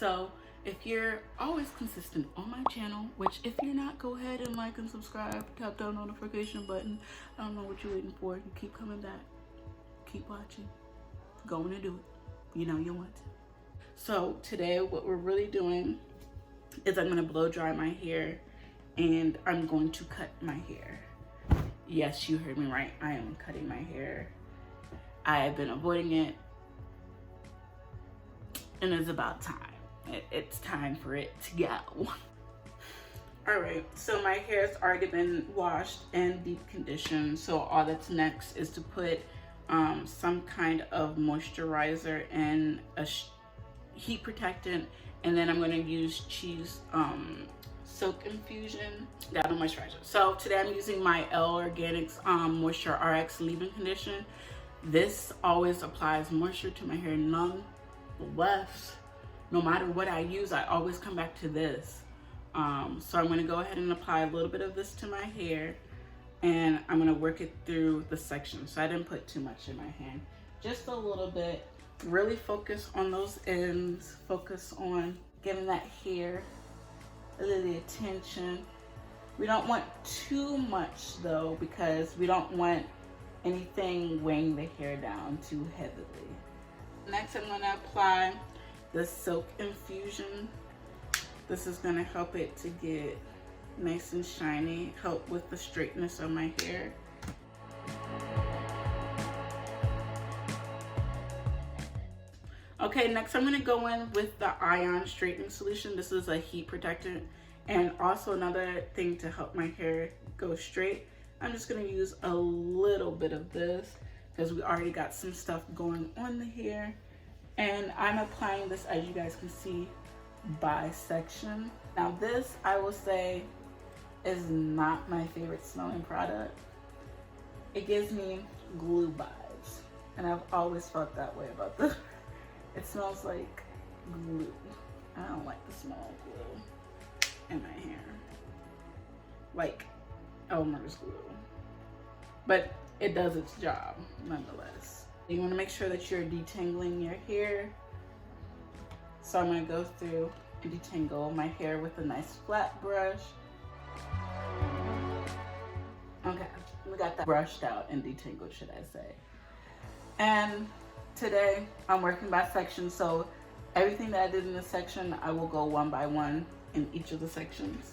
So if you're always consistent on my channel, which if you're not, go ahead and like and subscribe, tap that notification button. I don't know what you're waiting for. You keep coming back, keep watching, going to do it. You know you want to. So today what we're really doing is I'm gonna blow dry my hair and I'm going to cut my hair. Yes, you heard me right. I am cutting my hair. I have been avoiding it and it's about time. It's time for it to go. All right, so my hair's already been washed and deep conditioned. So all that's next is to put some kind of moisturizer and a heat protectant, and then I'm gonna use Cheese Silk Infusion. Got a moisturizer. So today I'm using my Organics Moisture RX leave-in condition. This always applies moisture to my hair nonetheless. No matter what I use, I always come back to this. So I'm gonna go ahead and apply a little bit of this to my hair, and I'm gonna work it through the section. So I didn't put too much in my hand, just a little bit. Really focus on those ends, focus on giving that hair a little attention. We don't want too much though, because we don't want anything weighing the hair down too heavily. Next, I'm gonna apply the Silk Infusion. This is gonna help it to get nice and shiny, help with the straightness of my hair. Okay, next I'm gonna go in with the Ion Straightening Solution. This is a heat protectant and also another thing to help my hair go straight. I'm just gonna use a little bit of this because we already got some stuff going on the hair. And I'm applying this, as you guys can see, by section. Now this, I will say, is not my favorite smelling product. It gives me glue vibes, and I've always felt that way about this. It smells like glue. I don't like the smell of glue in my hair. Like Elmer's glue. But it does its job nonetheless. You want to make sure that you're detangling your hair. So I'm going to go through and detangle my hair with a nice flat brush. Okay, we got that brushed out and detangled, should I say. And today I'm working by section, so everything that I did in this section, I will go one by one in each of the sections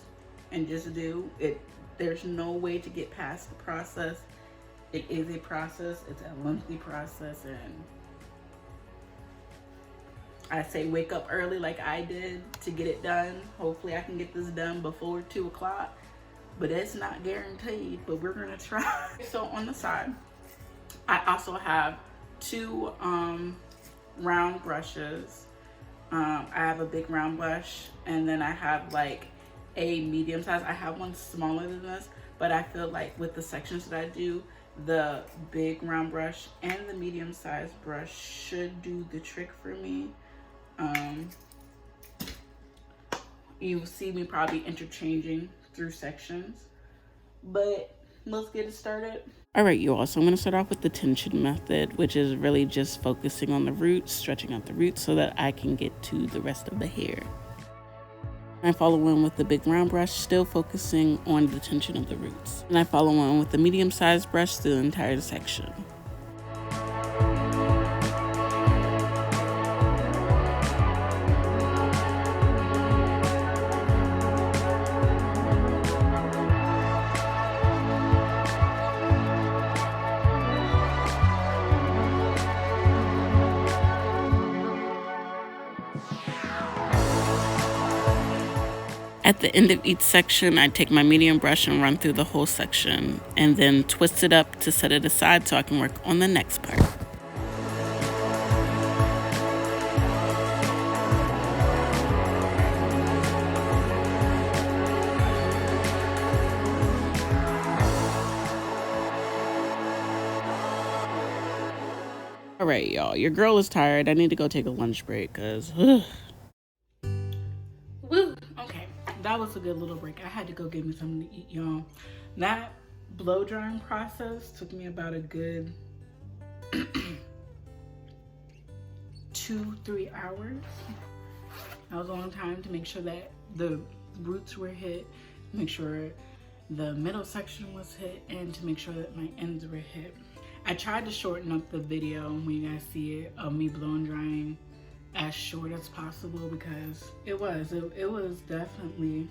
and just do it. There's no way to get past the process. It is a process, it's a lengthy process, and I say wake up early like I did to get it done. Hopefully I can get this done before 2 o'clock, but it's not guaranteed, but we're gonna try. So on the side, I also have 2 round brushes. I have a big round brush, and then I have like a medium size. I have one smaller than this, but I feel like with the sections that I do, the big round brush and the medium sized brush should do the trick for me. You will see me probably interchanging through sections, but let's get it started. All right, you all, so I'm going to start off with the tension method, which is really just focusing on the roots, stretching out the roots so that I can get to the rest of the hair. I follow in with the big round brush, still focusing on the tension of the roots. And I follow on with the medium-sized brush through the entire section. At the end of each section, I take my medium brush and run through the whole section, and then twist it up to set it aside so I can work on the next part. All right, y'all, your girl is tired. I need to go take a lunch break because woo, okay, that was a good little break. I had to go get me something to eat, y'all. That blow drying process took me about a good 2-3 hours. That was a long time to make sure that the roots were hit, make sure the middle section was hit, and to make sure that my ends were hit. I tried to shorten up the video when you guys see it of me blow and drying as short as possible, because it was definitely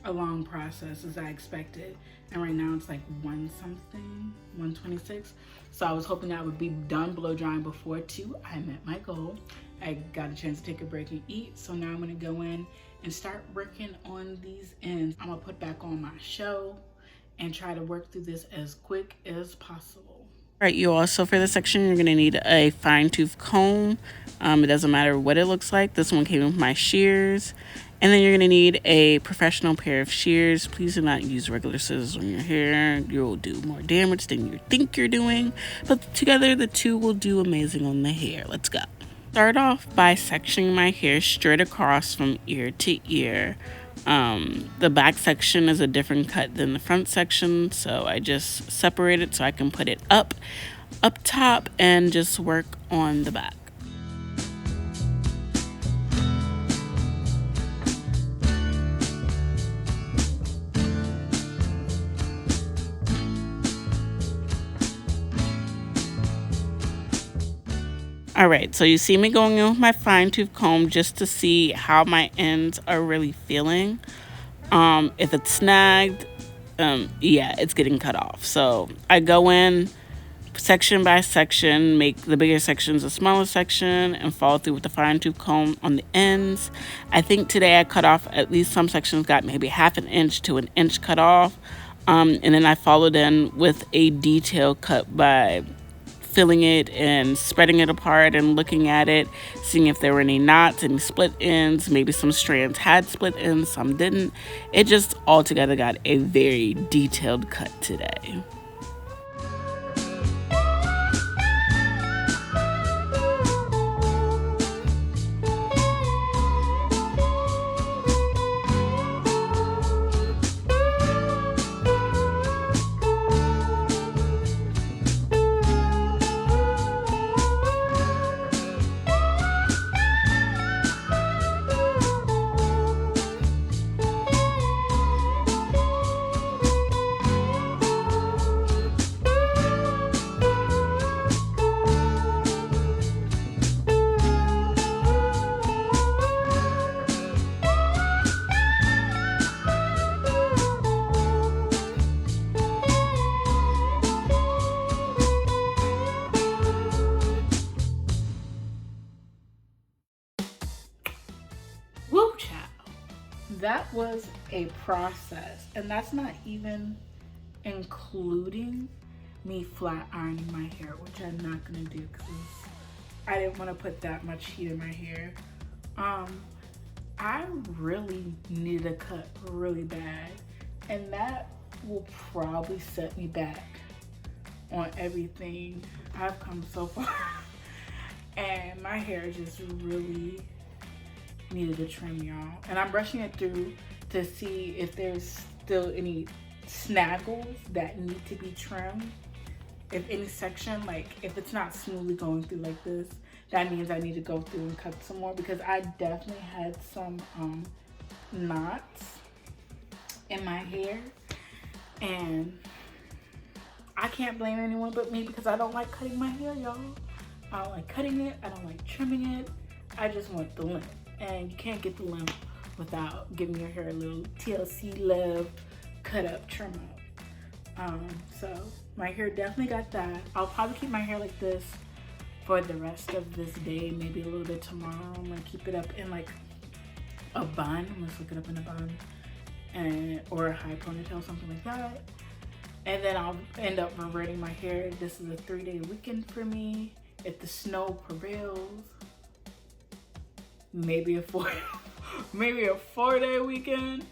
a long process as I expected. And right now it's like 126. So I was hoping that I would be done blow drying before 2. I met my goal. I got a chance to take a break and eat. So now I'm gonna go in and start working on these ends. I'm gonna put back on my show and try to work through this as quick as possible. All right, you also, for this section, you're gonna need a fine tooth comb. It doesn't matter what it looks like. This one came with my shears. And then you're gonna need a professional pair of shears. Please do not use regular scissors on your hair. You'll do more damage than you think you're doing. But together, the two will do amazing on the hair. Let's go. Start off by sectioning my hair straight across from ear to ear. The back section is a different cut than the front section, so I just separate it so I can put it up top and just work on the back. All right, so you see me going in with my fine tooth comb just to see how my ends are really feeling. If it's snagged, yeah, it's getting cut off. So I go in section by section, make the bigger sections the smaller section, and follow through with the fine tooth comb on the ends. I think today I cut off at least some sections got maybe 1/2 inch to 1 inch cut off. And then I followed in with a detail cut by filling it and spreading it apart and looking at it, seeing if there were any knots, any split ends. Maybe some strands had split ends, some didn't. It just altogether got a very detailed cut today. That was a process, and that's not even including me flat ironing my hair, which I'm not gonna do because I didn't want to put that much heat in my hair. I really needed a cut really bad, and that will probably set me back on everything I've come so far. And my hair just really needed a trim, y'all. And I'm brushing it through to see if there's still any snaggles that need to be trimmed. If any section, like if it's not smoothly going through like this, that means I need to go through and cut some more, because I definitely had some knots in my hair, and I can't blame anyone but me because I don't like cutting my hair, y'all. I don't like cutting it, I don't like trimming it. I just want the length, and you can't get the length without giving your hair a little TLC love cut up, trim up. So my hair definitely got that. I'll probably keep my hair like this for the rest of this day, maybe a little bit tomorrow. I'm gonna keep it up in like a bun. I'm gonna look it up in a bun, and or a high ponytail, something like that. And then I'll end up reverting my hair. This is a 3-day weekend for me. If the snow prevails, maybe a 4-day weekend.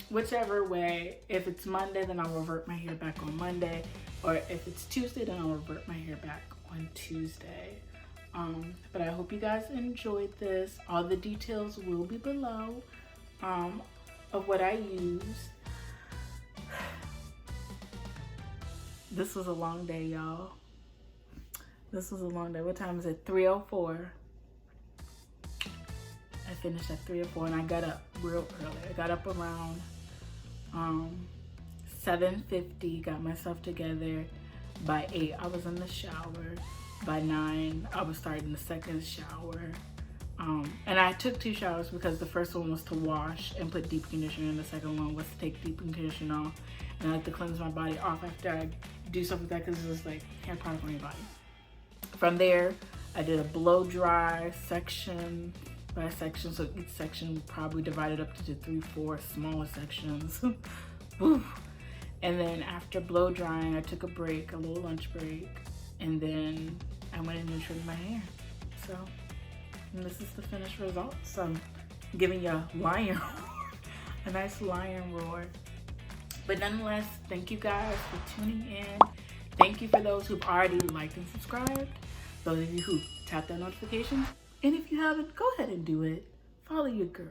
Whichever way. If it's Monday, then I'll revert my hair back on Monday. Or if it's Tuesday, then I'll revert my hair back on Tuesday. But I hope you guys enjoyed this. All the details will be below of what I used. This was a long day, y'all. This was a long day. What time is it? 3:04. finished at 3 or 4, and I got up real early. I got up around 7:50, got myself together. By 8, I was in the shower. By 9, I was starting the second shower. And I took 2 showers because the first one was to wash and put deep conditioner, and the second one was to take deep conditioner off. And I like to cleanse my body off after I do stuff like that because it's like hair product on your body. From there, I did a blow dry section by section. So each section probably divided up into 3, 4 smaller sections. Woo. And then after blow drying, I took a break, a little lunch break, and then I went in and trimmed my hair. So, and this is the finished result. So I'm giving you a lion, a nice lion roar. But nonetheless, thank you guys for tuning in. Thank you for those who've already liked and subscribed. Those of you who tapped that notification. And if you haven't, go ahead and do it. Follow your girl.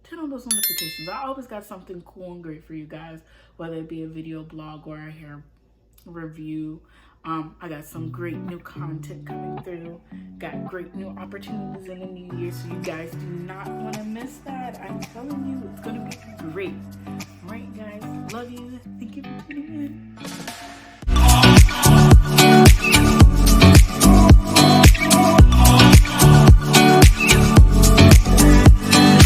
Turn on those notifications. I always got something cool and great for you guys, whether it be a video blog or a hair review. I got some great new content coming through. Got great new opportunities in the new year, so you guys do not want to miss that. I'm telling you, it's going to be great. All right, guys. Love you.